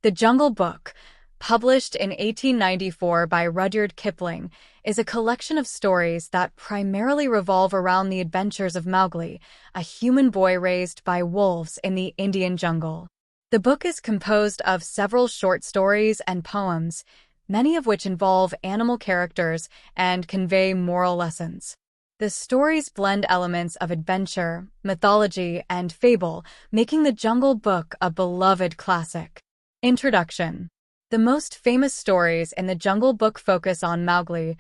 The Jungle Book, published in 1894 by Rudyard Kipling, is a collection of stories that primarily revolve around the adventures of Mowgli, a human boy raised by wolves in the Indian jungle. The book is composed of several short stories and poems, many of which involve animal characters and convey moral lessons. The stories blend elements of adventure, mythology, and fable, making The Jungle Book a beloved classic. Introduction. The most famous stories in The Jungle Book focus on Mowgli,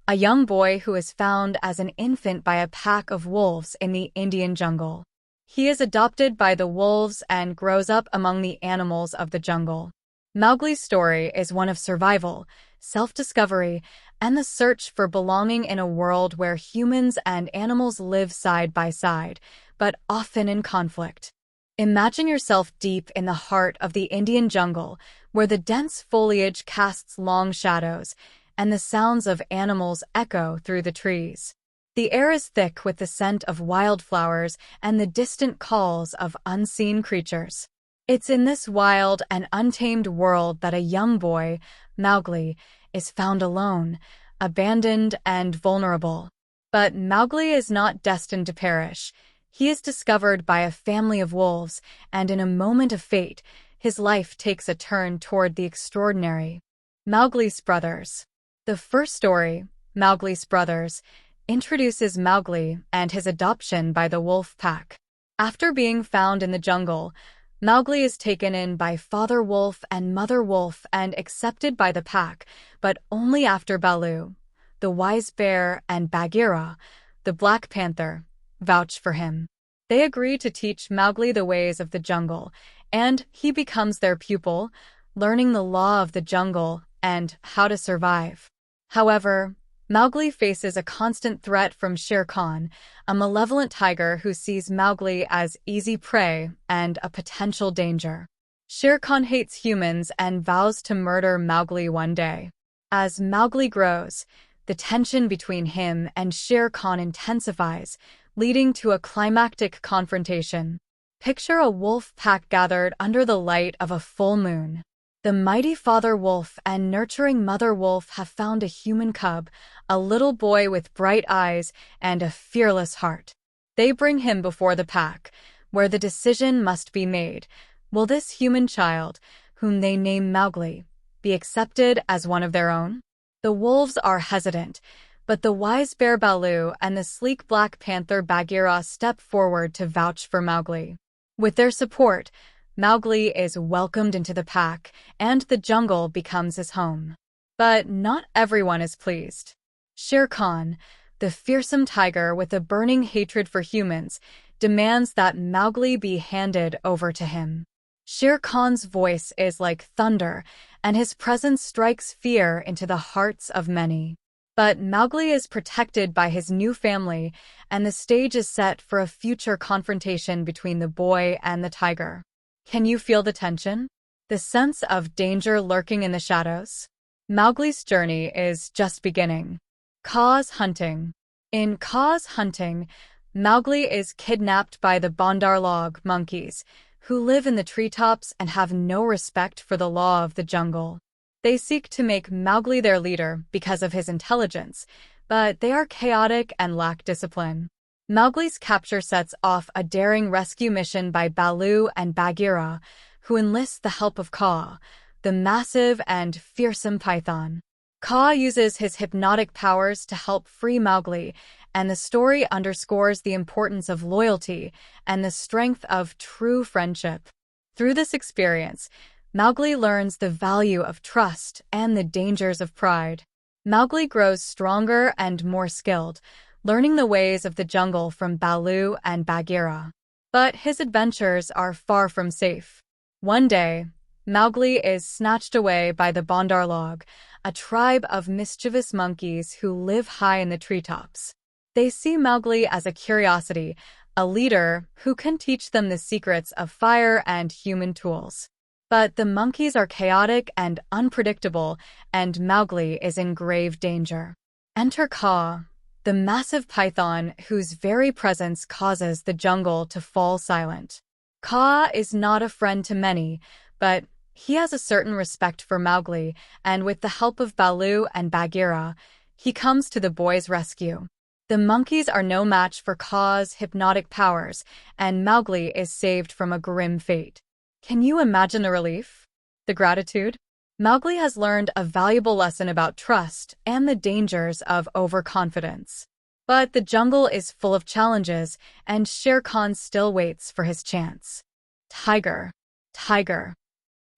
a young boy who is found as an infant by a pack of wolves in the Indian jungle. He is adopted by the wolves and grows up among the animals of the jungle. Mowgli's story is one of survival, self-discovery, and the search for belonging in a world where humans and animals live side by side, but often in conflict. Imagine yourself deep in the heart of the Indian jungle, where the dense foliage casts long shadows, and the sounds of animals echo through the trees. The air is thick with the scent of wildflowers and the distant calls of unseen creatures. It's in this wild and untamed world that a young boy, Mowgli, is found alone, abandoned and vulnerable. But Mowgli is not destined to perish. He is discovered by a family of wolves, and in a moment of fate, his life takes a turn toward the extraordinary. Mowgli's Brothers. The first story, Mowgli's Brothers, introduces Mowgli and his adoption by the wolf pack. After being found in the jungle, Mowgli is taken in by Father Wolf and Mother Wolf and accepted by the pack, but only after Baloo, the Wise Bear, and Bagheera, the Black Panther, vouch for him. They agree to teach Mowgli the ways of the jungle, and he becomes their pupil, learning the law of the jungle and how to survive. However, Mowgli faces a constant threat from Shere Khan, a malevolent tiger who sees Mowgli as easy prey and a potential danger. Shere Khan hates humans and vows to murder Mowgli one day. As Mowgli grows, the tension between him and Shere Khan intensifies, leading to a climactic confrontation. Picture a wolf pack gathered under the light of a full moon. The mighty Father Wolf and nurturing Mother Wolf have found a human cub, a little boy with bright eyes and a fearless heart. They bring him before the pack, where the decision must be made. Will this human child, whom they name Mowgli, be accepted as one of their own? The wolves are hesitant, but the wise bear Baloo and the sleek Black Panther Bagheera step forward to vouch for Mowgli. With their support, Mowgli is welcomed into the pack, and the jungle becomes his home. But not everyone is pleased. Shere Khan, the fearsome tiger with a burning hatred for humans, demands that Mowgli be handed over to him. Shere Khan's voice is like thunder, and his presence strikes fear into the hearts of many. But Mowgli is protected by his new family, and the stage is set for a future confrontation between the boy and the tiger. Can you feel the tension? The sense of danger lurking in the shadows? Mowgli's journey is just beginning. Kaa's hunting. In Kaa's hunting, Mowgli is kidnapped by the Bandarlog monkeys, who live in the treetops and have no respect for the law of the jungle. They seek to make Mowgli their leader because of his intelligence, but they are chaotic and lack discipline. Mowgli's capture sets off a daring rescue mission by Baloo and Bagheera, who enlist the help of Kaa, the massive and fearsome python. Kaa uses his hypnotic powers to help free Mowgli, and the story underscores the importance of loyalty and the strength of true friendship. Through this experience, Mowgli learns the value of trust and the dangers of pride. Mowgli grows stronger and more skilled, learning the ways of the jungle from Baloo and Bagheera. But his adventures are far from safe. One day, Mowgli is snatched away by the Bandarlog, a tribe of mischievous monkeys who live high in the treetops. They see Mowgli as a curiosity, a leader who can teach them the secrets of fire and human tools. But the monkeys are chaotic and unpredictable, and Mowgli is in grave danger. Enter Kaa, the massive python whose very presence causes the jungle to fall silent. Kaa is not a friend to many, but He has a certain respect for Mowgli, and with the help of Baloo and Bagheera, he comes to the boy's rescue. The monkeys are no match for Kaa's hypnotic powers, and Mowgli is saved from a grim fate. Can you imagine the relief? The gratitude? Mowgli has learned a valuable lesson about trust and the dangers of overconfidence. But the jungle is full of challenges, and Shere Khan still waits for his chance. Tiger. Tiger.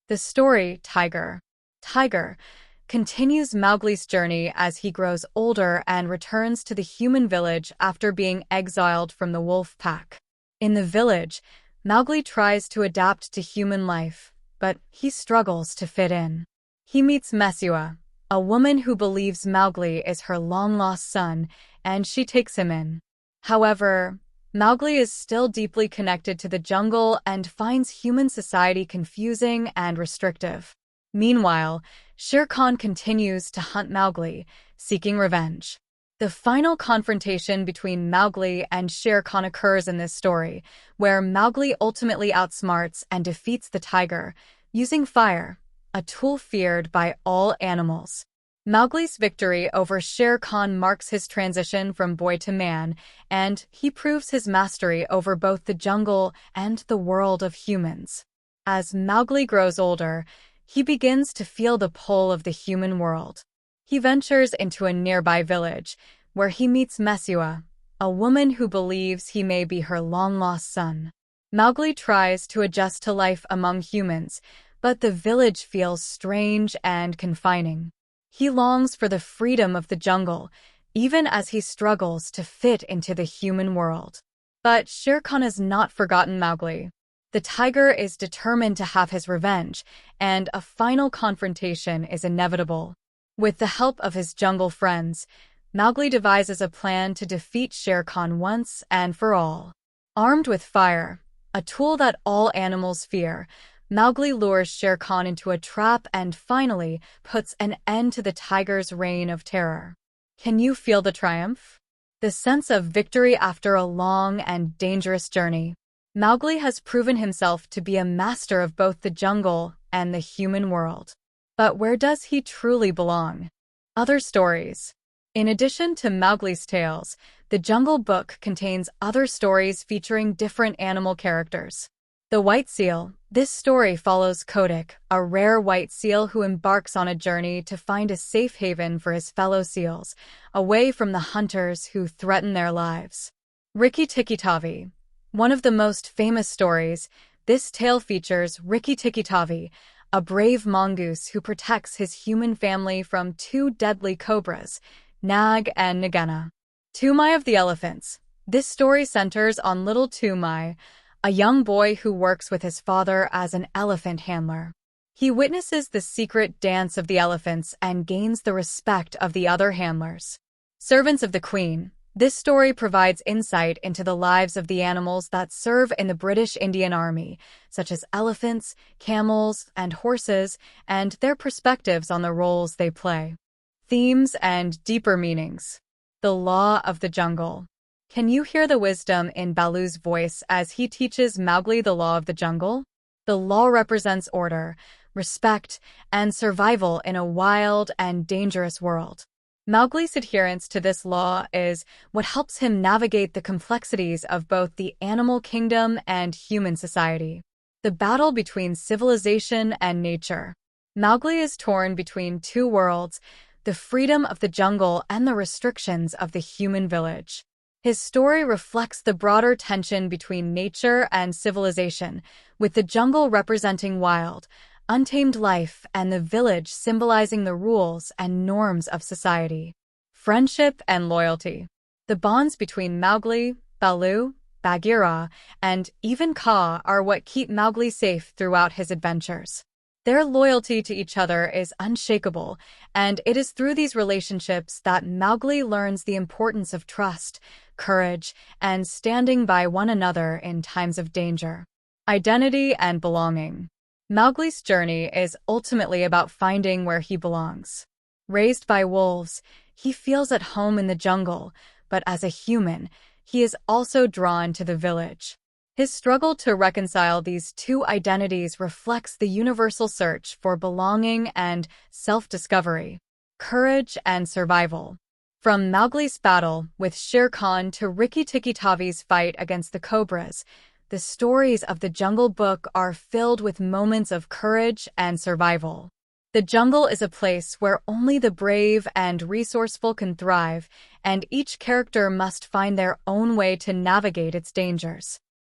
The story, Tiger. Tiger continues Mowgli's journey as he grows older and returns to the human village after being exiled from the wolf pack. In the village, Mowgli tries to adapt to human life, but he struggles to fit in. He meets Mesua, a woman who believes Mowgli is her long-lost son, and she takes him in. However, Mowgli is still deeply connected to the jungle and finds human society confusing and restrictive. Meanwhile, Shere Khan continues to hunt Mowgli, seeking revenge. The final confrontation between Mowgli and Shere Khan occurs in this story, where Mowgli ultimately outsmarts and defeats the tiger, using fire, a tool feared by all animals. Mowgli's victory over Shere Khan marks his transition from boy to man, and he proves his mastery over both the jungle and the world of humans. As Mowgli grows older, he begins to feel the pull of the human world. He ventures into a nearby village, where he meets Mesua, a woman who believes he may be her long-lost son. Mowgli tries to adjust to life among humans, but the village feels strange and confining. He longs for the freedom of the jungle, even as he struggles to fit into the human world. But Shere Khan has not forgotten Mowgli. The tiger is determined to have his revenge, and a final confrontation is inevitable. With the help of his jungle friends, Mowgli devises a plan to defeat Shere Khan once and for all. Armed with fire, a tool that all animals fear, Mowgli lures Shere Khan into a trap and finally puts an end to the tiger's reign of terror. Can you feel the triumph? The sense of victory after a long and dangerous journey. Mowgli has proven himself to be a master of both the jungle and the human world. But where does he truly belong? Other stories. In addition to Mowgli's tales, the Jungle Book contains other stories featuring different animal characters. The White Seal. This story follows Kodak, a rare white seal who embarks on a journey to find a safe haven for his fellow seals, away from the hunters who threaten their lives. Rikki Tikki Tavi. One of the most famous stories, this tale features Rikki Tikki Tavi, a brave mongoose who protects his human family from two deadly cobras, Nag and Nagana. Tumai of the Elephants. This story centers on little Tumai, a young boy who works with his father as an elephant handler. He witnesses the secret dance of the elephants and gains the respect of the other handlers. Servants of the Queen. This story provides insight into the lives of the animals that serve in the British Indian Army, such as elephants, camels, and horses, and their perspectives on the roles they play. Themes and deeper meanings. The Law of the Jungle. Can you hear the wisdom in Baloo's voice as he teaches Mowgli the law of the jungle? The law represents order, respect, and survival in a wild and dangerous world. Mowgli's adherence to this law is what helps him navigate the complexities of both the animal kingdom and human society. The battle between civilization and nature. Mowgli is torn between two worlds, the freedom of the jungle and the restrictions of the human village. His story reflects the broader tension between nature and civilization, with the jungle representing wild, untamed life and the village symbolizing the rules and norms of society. Friendship and loyalty. The bonds between Mowgli, Baloo, Bagheera, and even Kaa are what keep Mowgli safe throughout his adventures. Their loyalty to each other is unshakable, and it is through these relationships that Mowgli learns the importance of trust, courage, and standing by one another in times of danger. Identity and belonging. Mowgli's journey is ultimately about finding where he belongs. Raised by wolves, he feels at home in the jungle, but as a human, he is also drawn to the village. His struggle to reconcile these two identities reflects the universal search for belonging and self-discovery, courage and survival. From Mowgli's battle with Shere Khan to Rikki Tikki Tavi's fight against the cobras, the stories of the Jungle Book are filled with moments of courage and survival. The jungle is a place where only the brave and resourceful can thrive, and each character must find their own way to navigate its dangers.